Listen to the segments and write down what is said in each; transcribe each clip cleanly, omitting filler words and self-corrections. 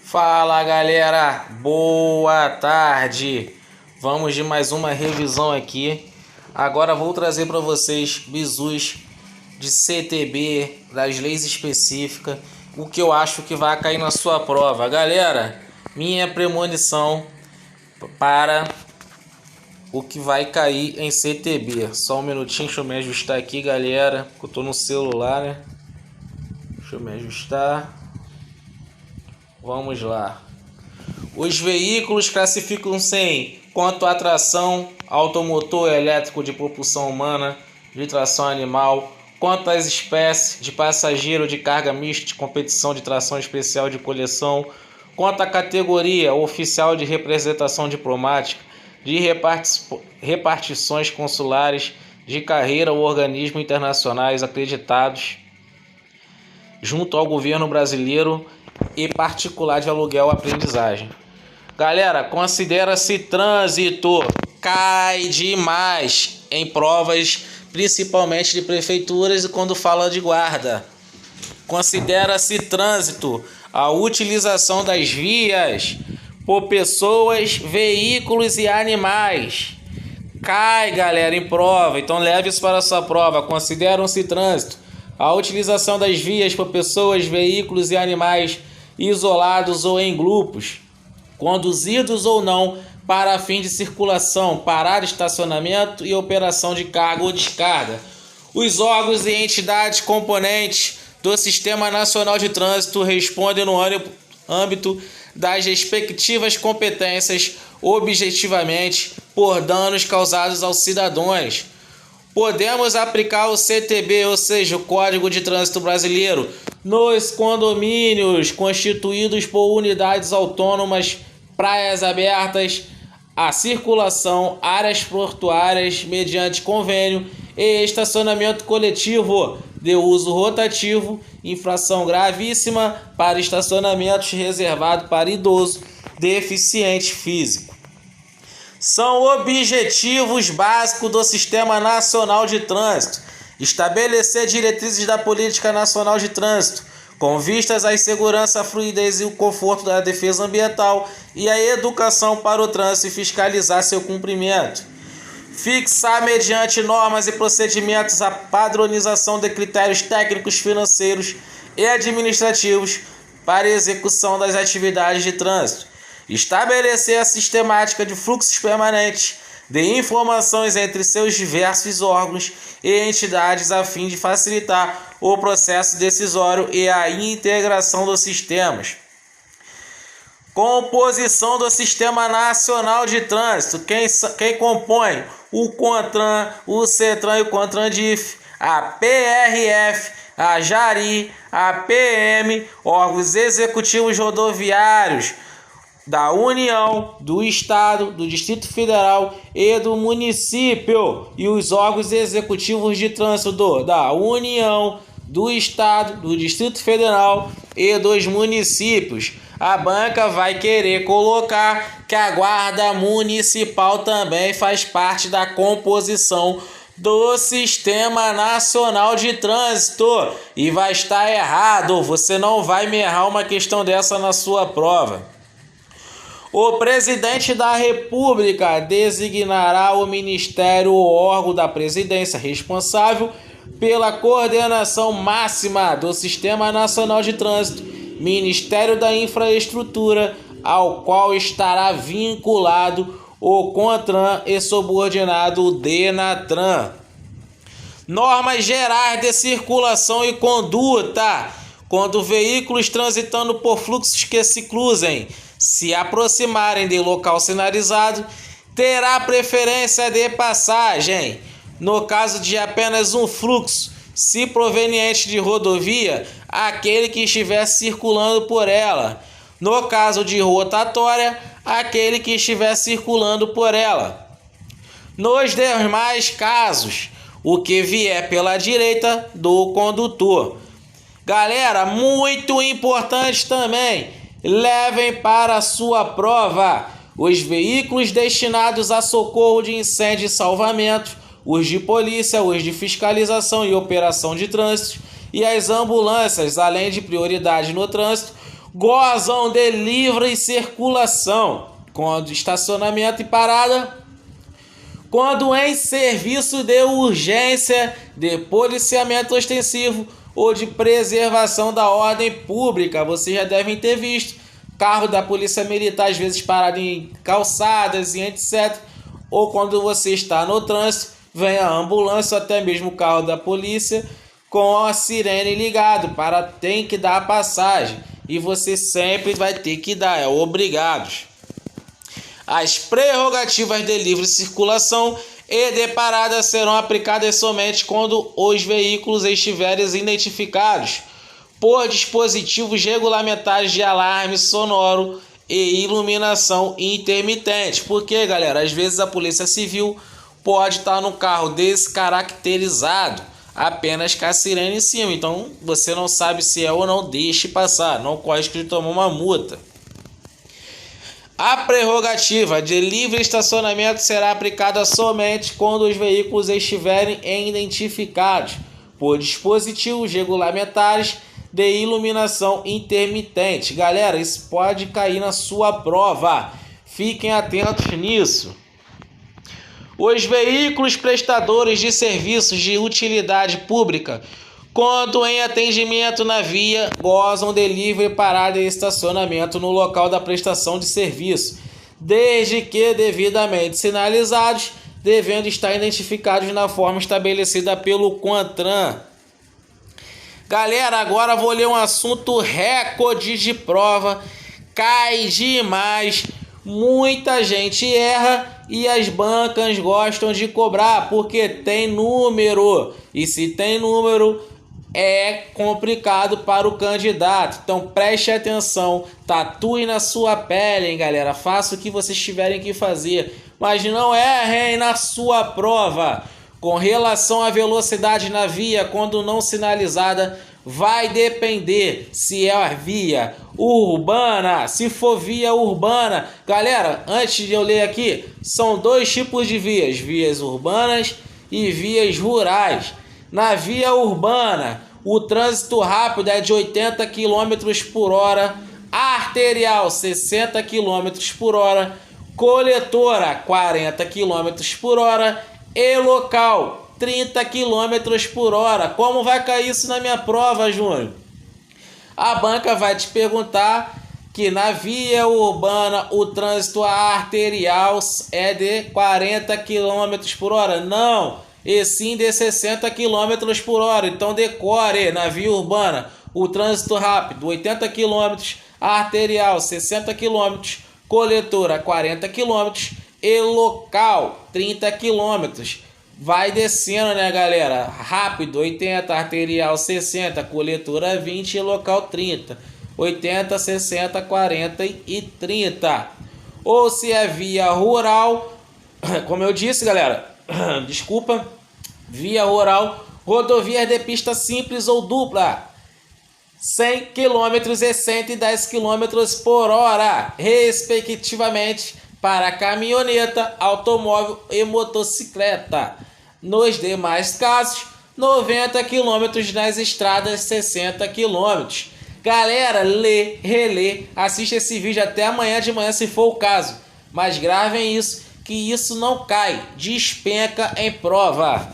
Fala galera, boa tarde. Vamos de mais uma revisão aqui. Agora vou trazer para vocês bizus de CTB, das leis específicas, o que eu acho que vai cair na sua prova. Galera, minha premonição para o que vai cair em CTB. Só um minutinho, deixa eu me ajustar aqui, galera, porque eu tô no celular, né? Deixa eu me ajustar. Vamos lá. Os veículos classificam-se em quanto à tração, automotor elétrico de propulsão humana, de tração animal, quanto às espécies de passageiro de carga mista de competição de tração especial de coleção, quanto à categoria oficial de representação diplomática, de repartições consulares, de carreira ou organismos internacionais acreditados junto ao governo brasileiro e particular de aluguel aprendizagem. Galera, considera-se trânsito, cai demais em provas, principalmente de prefeituras e quando fala de guarda. Considera-se trânsito a utilização das vias por pessoas, veículos e animais. Cai, galera, em prova, então leve isso para a sua prova. Consideram-se trânsito a utilização das vias por pessoas, veículos e animais isolados ou em grupos, conduzidos ou não para fim de circulação, parada, estacionamento e operação de carga ou descarga. Os órgãos e entidades componentes do Sistema Nacional de Trânsito respondem no âmbito das respectivas competências objetivamente por danos causados aos cidadãos. Podemos aplicar o CTB, ou seja, o Código de Trânsito Brasileiro, nos condomínios constituídos por unidades autônomas, praias abertas, a circulação, áreas portuárias, mediante convênio e estacionamento coletivo de uso rotativo, infração gravíssima para estacionamentos reservados para idoso deficiente físico. São objetivos básicos do Sistema Nacional de Trânsito: estabelecer diretrizes da Política Nacional de Trânsito, com vistas à segurança, à fluidez e o conforto da defesa ambiental e à educação para o trânsito e fiscalizar seu cumprimento. Fixar, mediante normas e procedimentos, a padronização de critérios técnicos, financeiros e administrativos para a execução das atividades de trânsito. Estabelecer a sistemática de fluxos permanentes de informações entre seus diversos órgãos e entidades a fim de facilitar o processo decisório e a integração dos sistemas. Composição do Sistema Nacional de Trânsito. Quem compõe? O CONTRAN, o CETRAN e o CONTRANDIF, a PRF, a JARI, a PM, órgãos executivos rodoviários da União, do Estado, do Distrito Federal e do município, e os órgãos executivos de trânsito da União, do Estado, do Distrito Federal e dos municípios. A banca vai querer colocar que a Guarda Municipal também faz parte da composição do Sistema Nacional de Trânsito, e vai estar errado. Você não vai me errar uma questão dessa na sua prova. O presidente da República designará o Ministério ou órgão da presidência responsável pela coordenação máxima do Sistema Nacional de Trânsito, Ministério da Infraestrutura, ao qual estará vinculado o CONTRAN e subordinado o DENATRAN. Normas gerais de circulação e conduta. Quando veículos transitando por fluxos que se cruzem se aproximarem de local sinalizado, terá preferência de passagem. No caso de apenas um fluxo, se proveniente de rodovia, aquele que estiver circulando por ela. No caso de rotatória, aquele que estiver circulando por ela. Nos demais casos, o que vier pela direita do condutor. Galera, muito importante também, levem para a sua prova os veículos destinados a socorro de incêndio e salvamento, os de polícia, os de fiscalização e operação de trânsito e as ambulâncias, além de prioridade no trânsito, gozam de livre circulação quando estacionamento e parada, quando em serviço de urgência, de policiamento ostensivo ou de preservação da ordem pública. Vocês já devem ter visto carro da polícia militar às vezes parado em calçadas e etc. Ou quando você está no trânsito, vem a ambulância ou até mesmo o carro da polícia com a sirene ligado para tem que dar a passagem. E você sempre vai ter que dar, é obrigado. As prerrogativas de livre circulação e de parada serão aplicadas somente quando os veículos estiverem identificados por dispositivos regulamentares de alarme sonoro e iluminação intermitente. Porque, galera, às vezes a Polícia Civil pode estar no carro descaracterizado, apenas com a sirene em cima. Então, você não sabe se é ou não, deixe passar. Não corre risco de tomar uma multa. A prerrogativa de livre estacionamento será aplicada somente quando os veículos estiverem identificados por dispositivos regulamentares de iluminação intermitente. Galera, isso pode cair na sua prova. Fiquem atentos nisso. Os veículos prestadores de serviços de utilidade pública, quando em atendimento na via, gozam de livre parada e estacionamento no local da prestação de serviço, desde que devidamente sinalizados, devendo estar identificados na forma estabelecida pelo CONTRAN. Galera, agora vou ler um assunto recorde de prova. Cai demais. Muita gente erra e as bancas gostam de cobrar porque tem número. E se tem número, é complicado para o candidato. Então preste atenção, tatue na sua pele, hein, galera. Faça o que vocês tiverem que fazer, mas não errem na sua prova. Com relação à velocidade na via, quando não sinalizada, vai depender se é a via urbana. Se for via urbana, galera, antes de eu ler aqui, são dois tipos de vias: vias urbanas e vias rurais. Na via urbana, o trânsito rápido é de 80 km por hora, arterial 60 km por hora, coletora 40 km por hora e local 30 km por hora. Como vai cair isso na minha prova, Júnior? A banca vai te perguntar que na via urbana o trânsito arterial é de 40 km por hora. Não, e sim de 60 km por hora. Então decore: na via urbana o trânsito rápido 80 km, arterial 60 km, coletora 40 km e local 30 km. Vai descendo, né, galera? Rápido 80, arterial 60, coletora 20 e local 30. 80, 60, 40 e 30. Ou se é via rural, como eu disse, galera, desculpa, via rural, rodovias de pista simples ou dupla, 100 km e 110 km por hora, respectivamente, para caminhoneta, automóvel e motocicleta. Nos demais casos, 90 km nas estradas, 60 km. Galera, lê, relê, assiste esse vídeo até amanhã de manhã se for o caso. Mas gravem isso, que isso não cai, despenca em prova.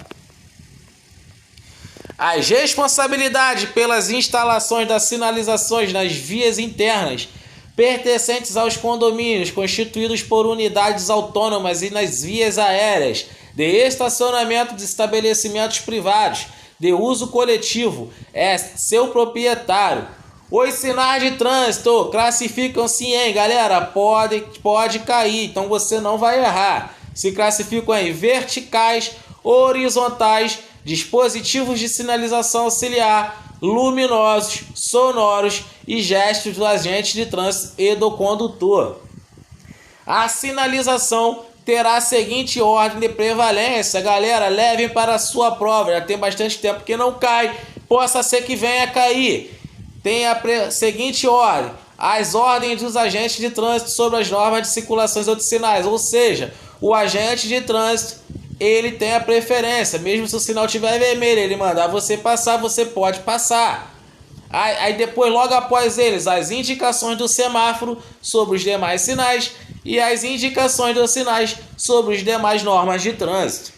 As responsabilidades pelas instalações das sinalizações nas vias internas pertencentes aos condomínios constituídos por unidades autônomas e nas vias aéreas de estacionamento de estabelecimentos privados de uso coletivo é seu proprietário. Os sinais de trânsito classificam-se em, galera, pode cair, então você não vai errar. Se classificam em verticais, horizontais, dispositivos de sinalização auxiliar, luminosos, sonoros e gestos do agente de trânsito e do condutor. A sinalização terá a seguinte ordem de prevalência, galera, levem para a sua prova, já tem bastante tempo que não cai, possa ser que venha a cair. Tem a seguinte ordem: as ordens dos agentes de trânsito sobre as normas de circulação e outros sinais, ou seja, o agente de trânsito, ele tem a preferência, mesmo se o sinal estiver vermelho, ele mandar você passar, você pode passar. Aí depois, logo após eles, as indicações do semáforo sobre os demais sinais e as indicações dos sinais sobre os demais normas de trânsito.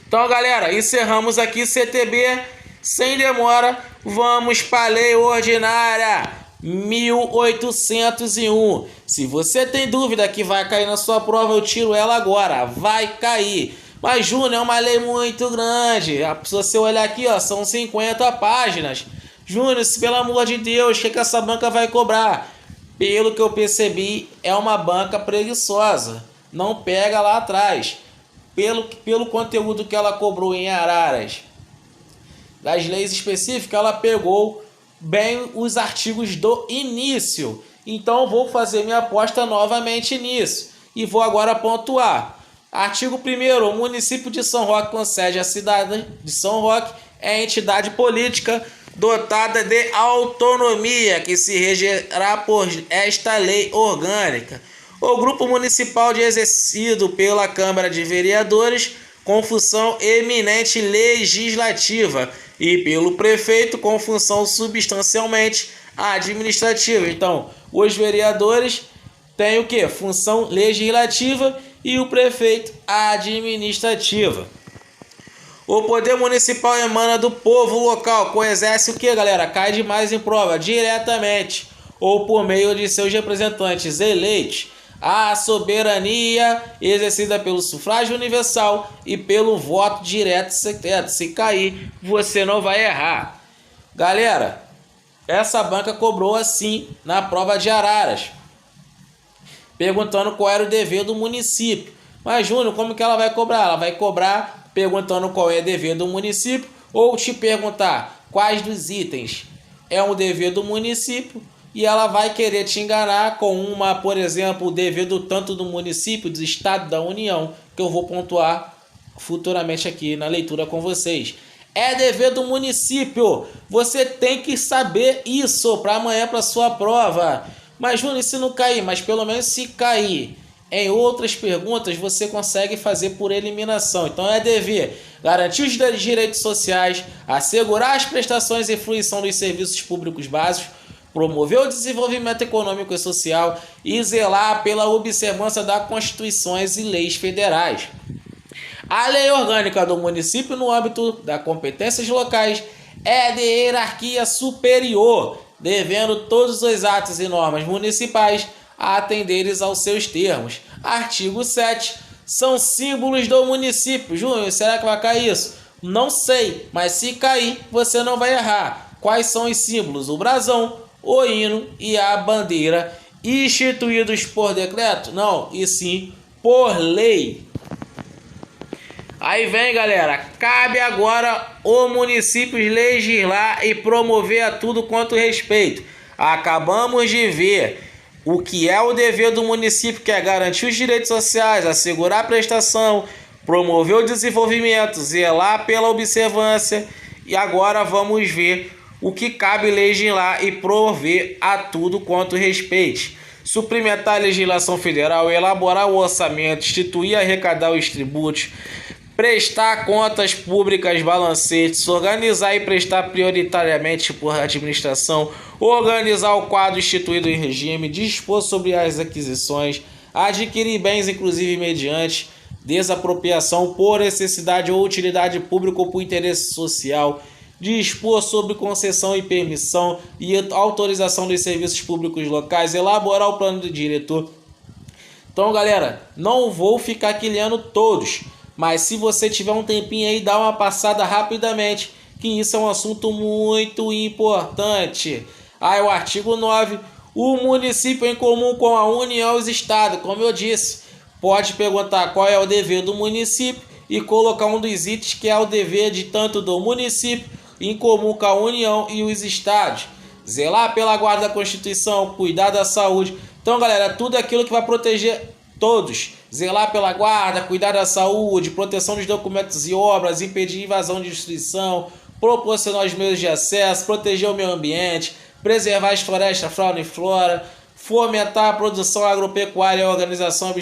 Então, galera, encerramos aqui CTB. Sem demora, vamos para a lei ordinária 1801. Se você tem dúvida que vai cair na sua prova, eu tiro ela agora. Vai cair. Mas, Júnior, é uma lei muito grande. Se você olhar aqui, ó, são 50 páginas. Júnior, pelo amor de Deus, o que essa banca vai cobrar? Pelo que eu percebi, é uma banca preguiçosa. Não pega lá atrás. Pelo conteúdo que ela cobrou em Araras, das leis específicas, ela pegou bem os artigos do início. Então, vou fazer minha aposta novamente nisso. E vou agora pontuar. Artigo 1º. O município de São Roque concede à cidade de São Roque é entidade política dotada de autonomia que se regerá por esta lei orgânica. O grupo municipal de exercido pela Câmara de Vereadores com função eminente legislativa e pelo prefeito com função substancialmente administrativa. Então, os vereadores têm o quê? Função legislativa e o prefeito administrativa. O poder municipal emana do povo local, que exerce o que, galera? Cai demais em prova, diretamente ou por meio de seus representantes eleitos. A soberania exercida pelo sufrágio universal e pelo voto direto e secreto. Se cair, você não vai errar. Galera, essa banca cobrou assim na prova de Araras, perguntando qual era o dever do município. Mas, Júnior, como que ela vai cobrar? Ela vai cobrar perguntando qual é o dever do município ou te perguntar quais dos itens é um dever do município. E ela vai querer te enganar com por exemplo, o dever tanto do município, do estado, da União, que eu vou pontuar futuramente aqui na leitura com vocês. É dever do município. Você tem que saber isso para amanhã, para sua prova. Mas, Júnior, se não cair, mas pelo menos se cair em outras perguntas, você consegue fazer por eliminação. Então, é dever garantir os direitos sociais, assegurar as prestações e fruição dos serviços públicos básicos, promover o desenvolvimento econômico e social e zelar pela observância das constituições e leis federais. A lei orgânica do município, no âmbito das competências locais, é de hierarquia superior, devendo todos os atos e normas municipais atenderes aos seus termos. Artigo 7. São símbolos do município. Júnior, será que vai cair isso? Não sei, mas se cair, você não vai errar. Quais são os símbolos? O brasão, o hino e a bandeira, instituídos por decreto? Não, e sim por lei. Aí vem, galera, cabe agora o município legislar e promover a tudo quanto respeito. Acabamos de ver o que é o dever do município, que é garantir os direitos sociais, assegurar a prestação, promover o desenvolvimento, zelar pela observância. E agora vamos ver o que cabe legislar e prover a tudo quanto respeite. Suplementar a legislação federal, elaborar o orçamento, instituir e arrecadar os tributos, prestar contas públicas balancetes, organizar e prestar prioritariamente por administração, organizar o quadro instituído em regime, dispor sobre as aquisições, adquirir bens inclusive mediante desapropriação por necessidade ou utilidade pública ou por interesse social, dispor sobre concessão e permissão e autorização dos serviços públicos locais, elaborar o plano do diretor. Então, galera, não vou ficar aqui lendo todos, mas se você tiver um tempinho aí, dá uma passada rapidamente, que isso é um assunto muito importante. Aí o artigo 9, o município em comum com a União e os estados, como eu disse, pode perguntar qual é o dever do município e colocar um dos itens que é o dever de tanto do município em comum com a União e os estados. Zelar pela guarda da Constituição, cuidar da saúde. Então, galera, tudo aquilo que vai proteger todos. Zelar pela guarda, cuidar da saúde, proteção dos documentos e obras, impedir invasão de destruição, proporcionar os meios de acesso, proteger o meio ambiente, preservar as florestas, fauna e flora, fomentar a produção agropecuária e a organização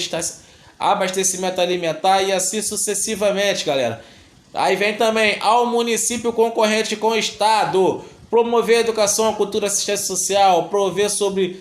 abastecimento alimentar e assim sucessivamente, galera. Aí vem também ao município concorrente com o estado, promover a educação, a cultura, a assistência social, prover sobre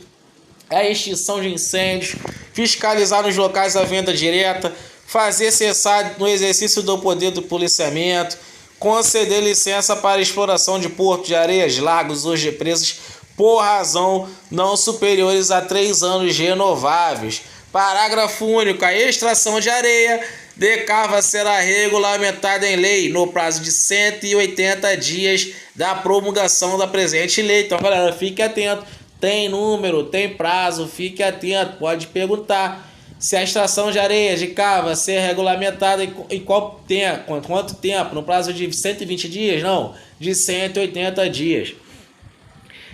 a extinção de incêndios, fiscalizar nos locais a venda direta, fazer cessar no exercício do poder do policiamento, conceder licença para exploração de portos de areias, lagos ou represas por razão não superiores a 3 anos renováveis. Parágrafo único. A extração de areia de cava será regulamentada em lei no prazo de 180 dias da promulgação da presente lei. Então, galera, fique atento. Tem número, tem prazo, fique atento. Pode perguntar se a extração de areia de cava ser regulamentada em qual tempo, quanto tempo? No prazo de 120 dias? Não, de 180 dias.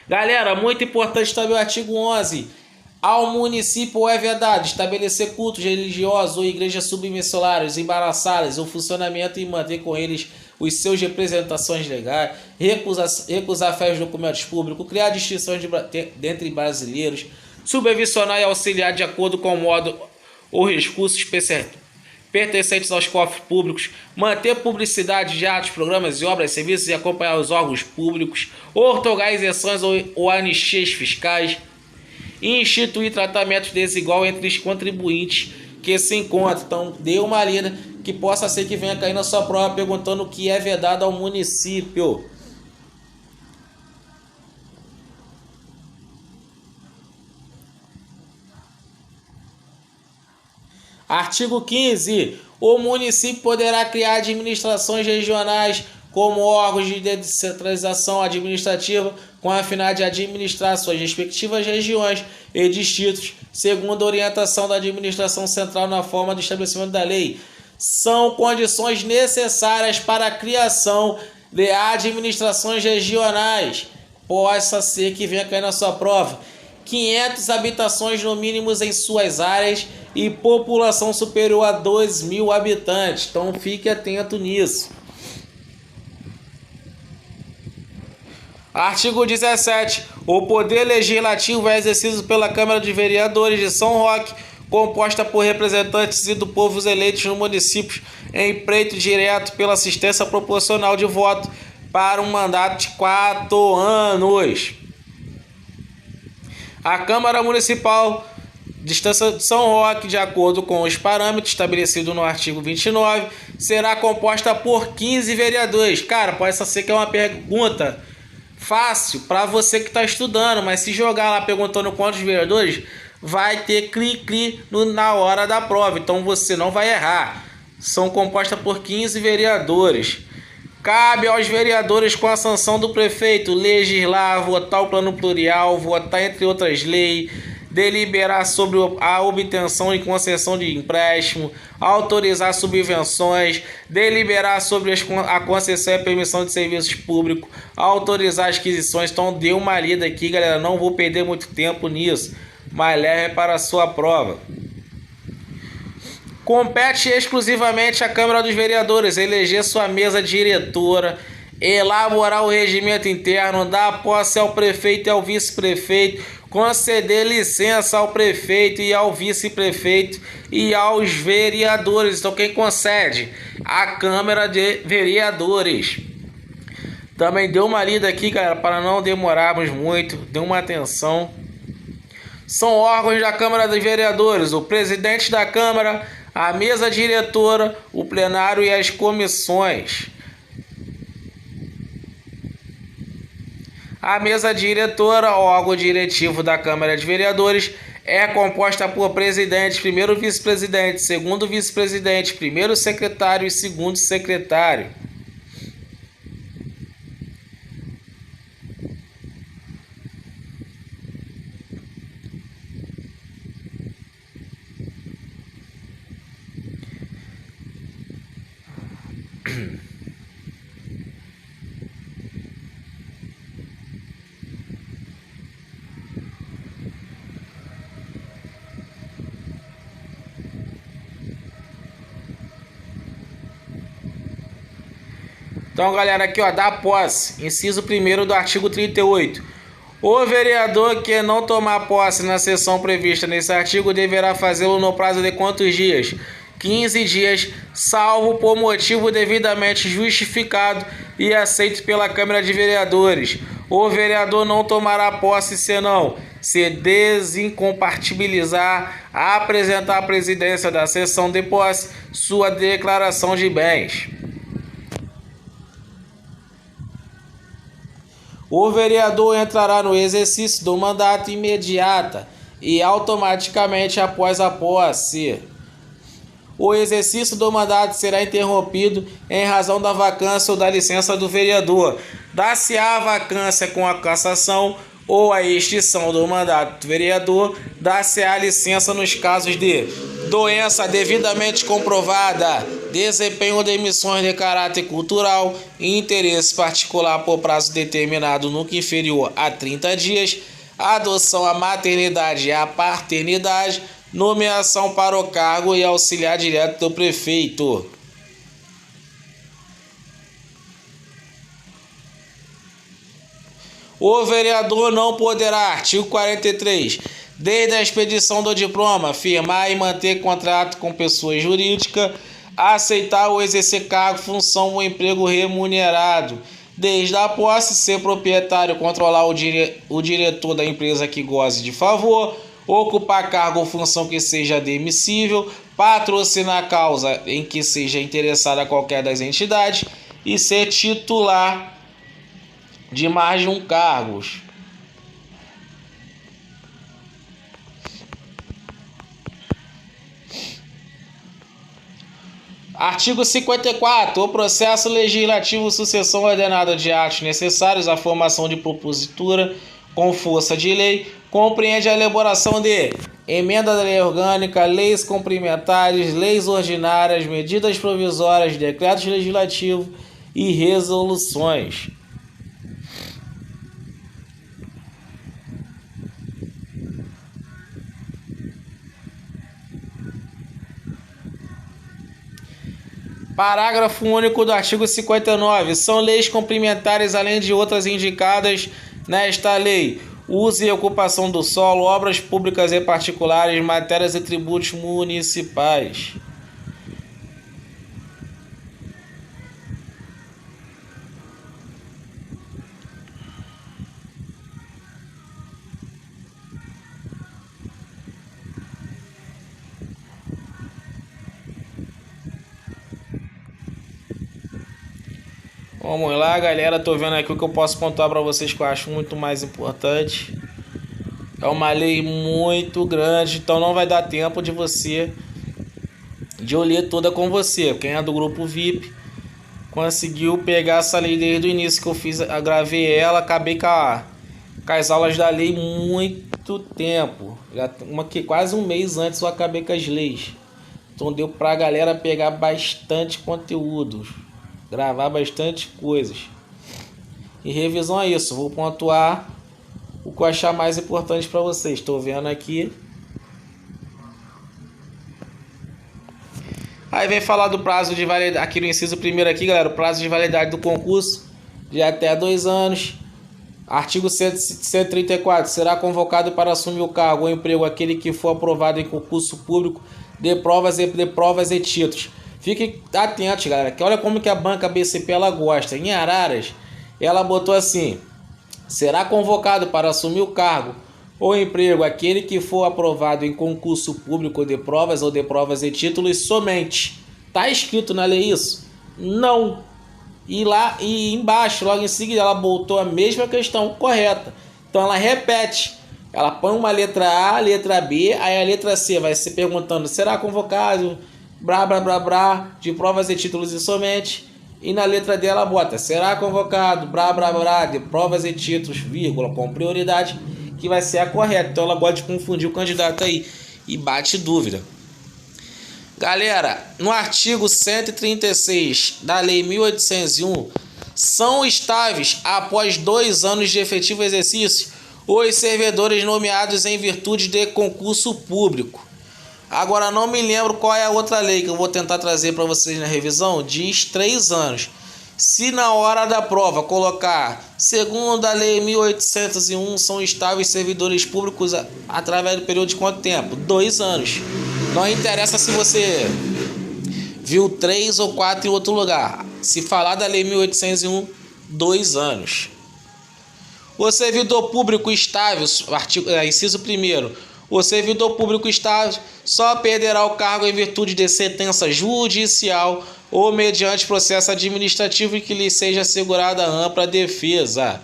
Galera, muito importante também o artigo 11. Ao município é vedado estabelecer cultos religiosos ou igrejas submissolares, embaraçá-las, o funcionamento e manter com eles os seus representações legais, recusar fé aos documentos públicos, criar distinções dentre brasileiros, subvencionar e auxiliar de acordo com o modo ou recursos pertencentes aos cofres públicos, manter publicidade de atos, programas e obras, serviços e acompanhar os órgãos públicos, outorgar isenções ou anistias fiscais, e instituir tratamento desigual entre os contribuintes que se encontram. Então, dê uma lida que possa ser que venha cair na sua prova perguntando o que é vedado ao município. Artigo 15. O município poderá criar administrações regionais como órgãos de descentralização administrativa com a finalidade de administrar suas respectivas regiões e distritos, segundo a orientação da administração central na forma do estabelecimento da lei. São condições necessárias para a criação de administrações regionais. Possa ser que venha cair na sua prova. 500 habitações no mínimo em suas áreas e população superior a 2.000 habitantes. Então fique atento nisso. Artigo 17. O poder legislativo é exercido pela Câmara de Vereadores de São Roque, composta por representantes e do povo eleitos no município em pleito direto pela assistência proporcional de voto para um mandato de 4 anos. A Câmara Municipal de São Roque, de acordo com os parâmetros estabelecidos no artigo 29, será composta por 15 vereadores. Cara, pode ser que é uma pergunta fácil para você que está estudando, mas se jogar lá perguntando quantos vereadores, vai ter cri-cri na hora da prova, então você não vai errar. São compostas por 15 vereadores. Cabe aos vereadores, com a sanção do prefeito, legislar, votar o plano plurial, votar entre outras leis, deliberar sobre a obtenção e concessão de empréstimo, autorizar subvenções, deliberar sobre a concessão e a permissão de serviços públicos, autorizar aquisições. Então dê uma lida aqui, galera, não vou perder muito tempo nisso, mas leve para a sua prova. Compete exclusivamente à Câmara dos Vereadores eleger sua mesa diretora, elaborar o regimento interno, dar posse ao prefeito e ao vice-prefeito, conceder licença ao prefeito e ao vice-prefeito e aos vereadores. Então quem concede? A Câmara de Vereadores. Também dê uma lida aqui, galera, para não demorarmos muito, dê uma atenção. São órgãos da Câmara dos Vereadores: o presidente da Câmara, a mesa diretora, o plenário e as comissões. A mesa diretora, órgão diretivo da Câmara de Vereadores, é composta por presidente, primeiro vice-presidente, segundo vice-presidente, primeiro secretário e segundo secretário. Então, galera, aqui ó, da posse, inciso 1º do artigo 38. O vereador que não tomar posse na sessão prevista nesse artigo deverá fazê-lo no prazo de quantos dias? 15 dias, salvo por motivo devidamente justificado e aceito pela Câmara de Vereadores. O vereador não tomará posse senão se desincompatibilizar, apresentar à presidência da sessão de posse sua declaração de bens. O vereador entrará no exercício do mandato imediata e automaticamente após a posse. O exercício do mandato será interrompido em razão da vacância ou da licença do vereador. Dar-se-á a vacância com a cassação ou a extinção do mandato do vereador. Dar-se-á a licença nos casos de doença devidamente comprovada, desempenho de missões de caráter cultural e interesse particular por prazo determinado nunca inferior a 30 dias, adoção à maternidade e à paternidade, nomeação para o cargo e auxiliar direto do prefeito. O vereador não poderá, artigo 43, desde a expedição do diploma, firmar e manter contrato com pessoa jurídica, aceitar ou exercer cargo, função ou emprego remunerado. Desde a posse, ser proprietário, controlar o diretor da empresa que goze de favor, ocupar cargo ou função que seja admissível, patrocinar causa em que seja interessada qualquer das entidades e ser titular de mais de um cargo. Artigo 54. O processo legislativo, sucessão ordenada de atos necessários à formação de propositura com força de lei, compreende a elaboração de emenda da lei orgânica, leis complementares, leis ordinárias, medidas provisórias, decretos legislativos e resoluções. Parágrafo único do artigo 59. São leis complementares, além de outras indicadas nesta lei: uso e ocupação do solo, obras públicas e particulares, matérias e tributos municipais. Vamos lá, galera. Tô vendo aqui o que eu posso pontuar para vocês que eu acho muito mais importante. É uma lei muito grande, então não vai dar tempo de eu ler toda com você. Quem é do grupo VIP conseguiu pegar essa lei desde o início que eu fiz, eu gravei ela, acabei com as aulas da lei muito tempo. Quase um mês antes eu acabei com as leis. Então deu pra galera pegar bastante conteúdo, gravar bastante coisas. E revisão é isso, vou pontuar o que eu achar mais importante para vocês. Estou vendo aqui. Aí vem falar do prazo de validade, aqui no inciso primeiro aqui, galera, o prazo de validade do concurso de até 2 anos. Artigo 134, será convocado para assumir o cargo ou emprego aquele que for aprovado em concurso público de provas e títulos. Fiquem atentos, galera, que olha como que a banca BCP ela gosta. Em Araras, ela botou assim: será convocado para assumir o cargo ou emprego aquele que for aprovado em concurso público de provas ou de provas e títulos somente. Tá escrito na lei isso? Não. E embaixo, logo em seguida, ela botou a mesma questão correta. Então ela repete. Ela põe uma letra A, letra B, aí a letra C vai se perguntando: será convocado de provas e títulos e somente. E na letra D ela bota: será convocado de provas e títulos, vírgula, com prioridade, que vai ser a correta. Então ela gosta de confundir o candidato aí e bate dúvida. Galera, no artigo 136 da Lei 1801, são estáveis após 2 anos de efetivo exercício os servidores nomeados em virtude de concurso público. Agora não me lembro qual é a outra lei que eu vou tentar trazer para vocês na revisão. Diz 3 anos. Se na hora da prova colocar, segundo a Lei 1801, são estáveis servidores públicos através do período de quanto tempo? 2 anos. Não interessa se você viu 3 ou 4 em outro lugar. Se falar da Lei 1801, 2 anos. O servidor público estável, inciso 1º, o servidor público estável só perderá o cargo em virtude de sentença judicial ou mediante processo administrativo em que lhe seja assegurada ampla defesa.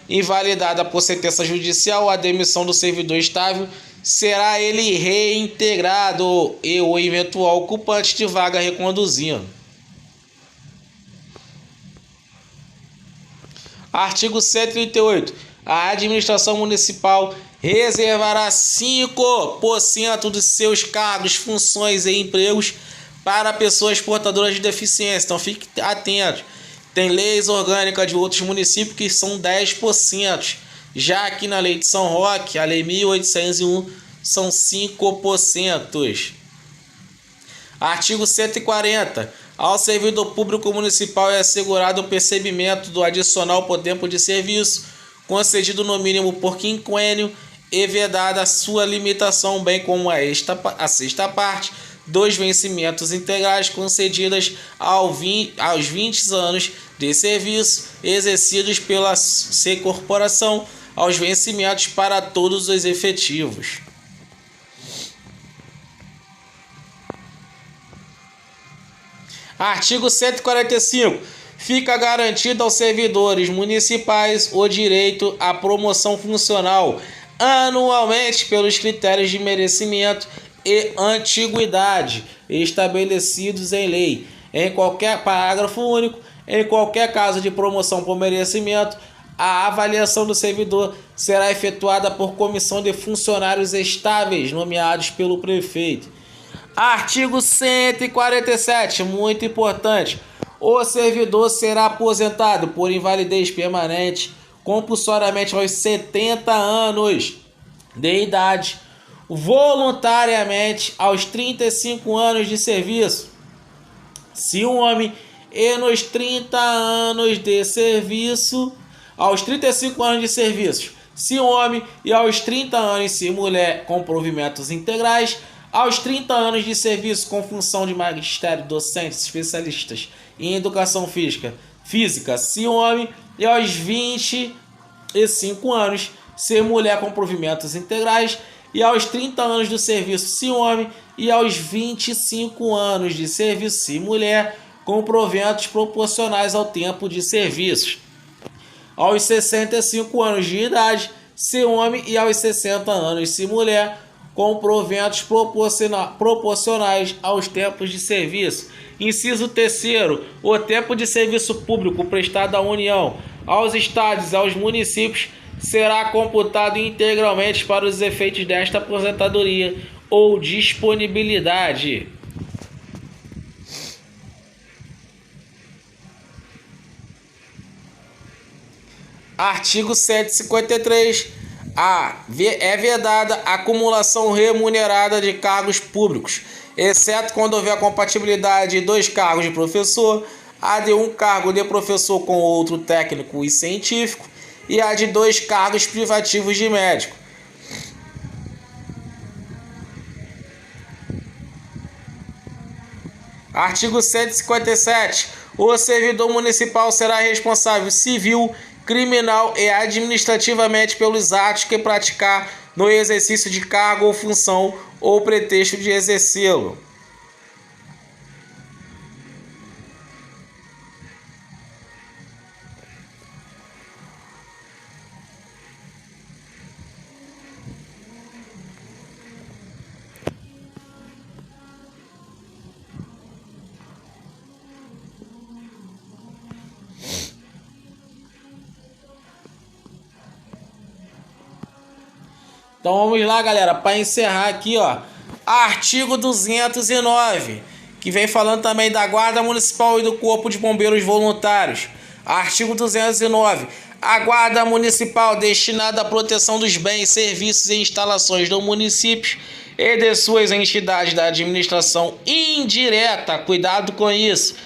Invalidada por sentença judicial, a demissão do servidor estável será ele reintegrado e o eventual ocupante de vaga reconduzido. Artigo 138. A administração municipal reservará 5% dos seus cargos, funções e empregos para pessoas portadoras de deficiência. Então fique atento. Tem leis orgânicas de outros municípios que são 10%. Já aqui na lei de São Roque, a lei 1801, são 5%. Artigo 140. Ao servidor público municipal é assegurado o percebimento do adicional por tempo de serviço, concedido no mínimo por quinquênio, e vedada a sua limitação, bem como a sexta parte dos vencimentos integrais concedidas aos 20 anos de serviço exercidos pela corporação, aos vencimentos para todos os efetivos. Artigo 145. Fica garantido aos servidores municipais o direito à promoção funcional anualmente pelos critérios de merecimento e antiguidade estabelecidos em lei. Em qualquer parágrafo único, em qualquer caso de promoção por merecimento, a avaliação do servidor será efetuada por comissão de funcionários estáveis nomeados pelo prefeito. Artigo 147, muito importante. O servidor será aposentado por invalidez permanente compulsoriamente aos 70 anos de idade, voluntariamente aos 35 anos de serviço, se um homem, e nos 30 anos de serviço, aos 35 anos de serviço, se um homem, e aos 30 anos se mulher, com provimentos integrais, aos 30 anos de serviço com função de magistério, docentes, especialistas em educação física, se um homem, e aos 25 anos ser mulher com provimentos integrais, e aos 30 anos do serviço se homem, e aos 25 anos de serviço se mulher, com proventos proporcionais ao tempo de serviço. Aos 65 anos de idade se homem, e aos 60 anos se mulher, com proventos proporcionais aos tempos de serviço. Inciso 3º. O tempo de serviço público prestado à União, aos estados e aos municípios será computado integralmente para os efeitos desta aposentadoria ou disponibilidade. Artigo 153. É vedada a acumulação remunerada de cargos públicos, exceto quando houver compatibilidade de 2 cargos de professor, a de 1 cargo de professor com outro técnico e científico, e a de 2 cargos privativos de médico. Artigo 157. O servidor municipal será responsável civil, criminal e administrativamente pelos atos que praticar no exercício de cargo ou função ou pretexto de exercê-lo. Então vamos lá, galera, para encerrar aqui, ó, artigo 209, que vem falando também da Guarda Municipal e do Corpo de Bombeiros Voluntários. Artigo 209. A Guarda Municipal, destinada à proteção dos bens, serviços e instalações do município e de suas entidades da administração indireta, cuidado com isso,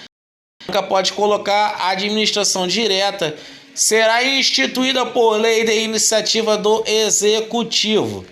nunca pode colocar a administração direta, será instituída por lei de iniciativa do Executivo.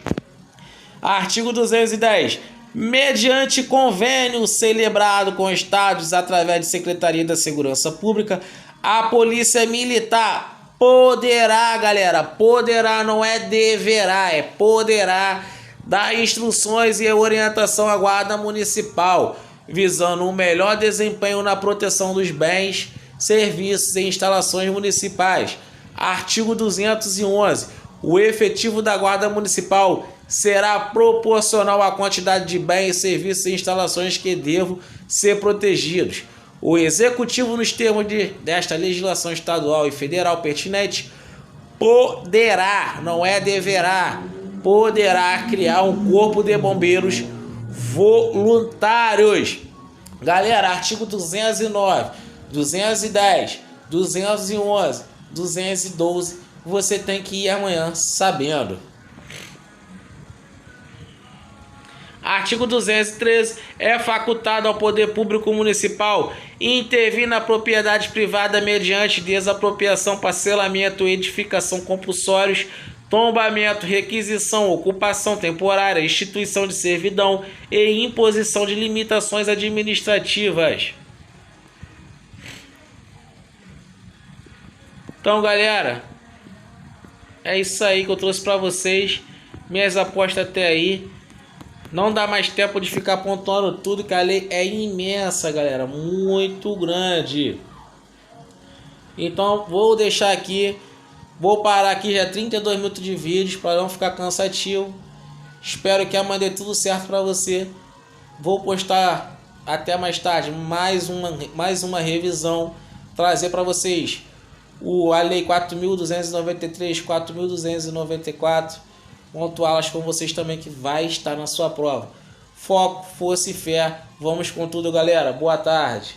Artigo 210. Mediante convênio celebrado com estados através de Secretaria da Segurança Pública, a Polícia Militar poderá, galera, poderá, não é deverá, é poderá dar instruções e orientação à Guarda Municipal, visando um melhor desempenho na proteção dos bens, serviços e instalações municipais. Artigo 211. O efetivo da Guarda Municipal será proporcional à quantidade de bens, serviços e instalações que devam ser protegidos. O Executivo, nos termos desta legislação estadual e federal pertinente, poderá, não é deverá, poderá criar um corpo de bombeiros voluntários. Galera, artigo 209, 210, 211, 212, você tem que ir amanhã sabendo. Artigo 213. É facultado ao poder público municipal intervir na propriedade privada mediante desapropriação, parcelamento, edificação compulsórios, tombamento, requisição, ocupação temporária, instituição de servidão e imposição de limitações administrativas. Então, galera, é isso aí que eu trouxe para vocês. Minhas apostas até aí. Não dá mais tempo de ficar pontuando tudo, que a lei é imensa, galera. Muito grande. Então, vou deixar aqui. Vou parar aqui já 32 minutos de vídeo para não ficar cansativo. Espero que amanhã dê tudo certo para você. Vou postar até mais tarde mais uma revisão. Trazer para vocês a lei 4.293, 4.294. Pontuá-las com vocês também, que vai estar na sua prova. Foco, força e fé. Vamos com tudo, galera. Boa tarde.